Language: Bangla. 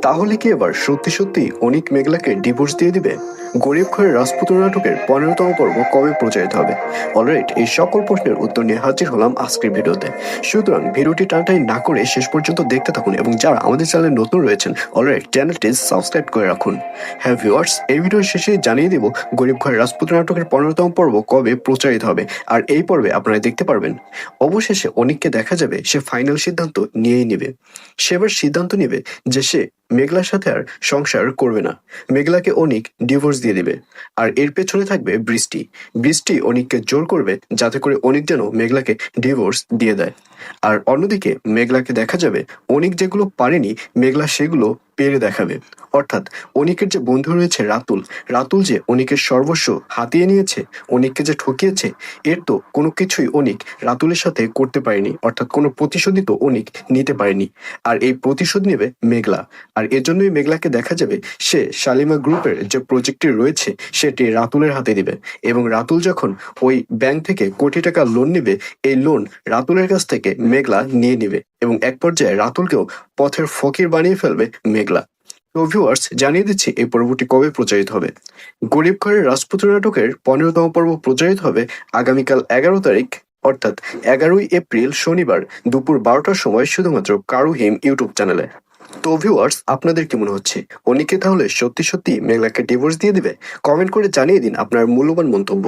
তাহলে কি এবার সত্যি সত্যি অনিক মেঘলাকে ডিভোর্স দিয়ে দিবে? গরিব ঘরের রাজপুত্র নাটকের 15তম পর্ব কবে প্রচারিত হবে? অলরাইট, এই সকল প্রশ্নের উত্তর নিয়ে হাজির হলাম আজকের ভিডিওতে। সুতরাং ভিডিওটি টানটাই না করে শেষ পর্যন্ত দেখতে থাকুন, এবং যারা আমাদের চ্যানেলে নতুন রয়েছেন অলরাইট চ্যানেলটি সাবস্ক্রাইব করে রাখুন। হ্যাঁ ভিউয়ার্স, এই ভিডিওর শেষে জানিয়ে দেব গরিব ঘরের রাজপুত্র নাটকের 15তম পর্ব কবে প্রচারিত হবে। আর এই পর্বে আপনারা দেখতে পারবেন অবশেষে অনিককে দেখা যাবে সে ফাইনাল সিদ্ধান্ত নিয়েই নেবে। সে এবার সিদ্ধান্ত নেবে যে সে মেঘলার সাথে আর সংসার করবে না। মেঘলাকে অনিক ডিভোর্স দিয়ে দিবে। আর এর পেছনে থাকবে বৃষ্টি। বৃষ্টি অনিককে জোর করবে যাতে করে অনিক যেন মেঘলাকে ডিভোর্স দিয়ে দেয়। আর অন্যদিকে মেঘলাকে দেখা যাবে অনিক যেগুলো পারেনি মেঘলা সেগুলো পেরে দেখাবে। অর্থাৎ অনিকের যে বন্ধু রয়েছে রাতুল, রাতুল যে অনিকের সর্বস্ব হাতিয়ে নিয়েছে, অনিককে যে ঠকিয়েছে, এর তো কোনো কিছুই অনিক রাতুলের সাথে করতে পারেনি। অর্থাৎ কোনো প্রতিশোধই তো অনিক নিতে পারেনি। আর এই প্রতিশোধ নেবে মেঘলা। আর এজন্যই মেঘলাকে দেখা যাবে সে শালিমা গ্রুপের যে প্রজেক্টটি রয়েছে সেটি রাতুলের হাতে দিবে। এবং রাতুল যখন ওই ব্যাংক থেকে কোটি টাকা লোন নেবে, এই লোন রাতুলের কাছ থেকে মেঘলা নিয়ে নেবে এবং এক পর্যায়ে রাতুলকেও পথের ফকির বানিয়ে ফেলবে মেঘলা। তো ভিউয়ার্স, জানিয়ে দিচ্ছি এই পর্বটি কবে প্রচারিত হবে। গরিব ঘরের রাজপুত্র নাটকের 15তম পর্ব প্রচারিত হবে আগামীকাল 11 তারিখ, অর্থাৎ 11ই এপ্রিল শনিবার দুপুর 12টার সময় শুধুমাত্র কারুহিম ইউটিউব চ্যানেলে। তো ভিউয়ার্স, আপনাদের কি মনে হচ্ছে অনিকে তাহলে সত্যি সত্যি মেঘলাকে ডিভোর্স দিয়ে দিবে? কমেন্ট করে জানিয়ে দিন আপনার মূল্যবান মন্তব্য।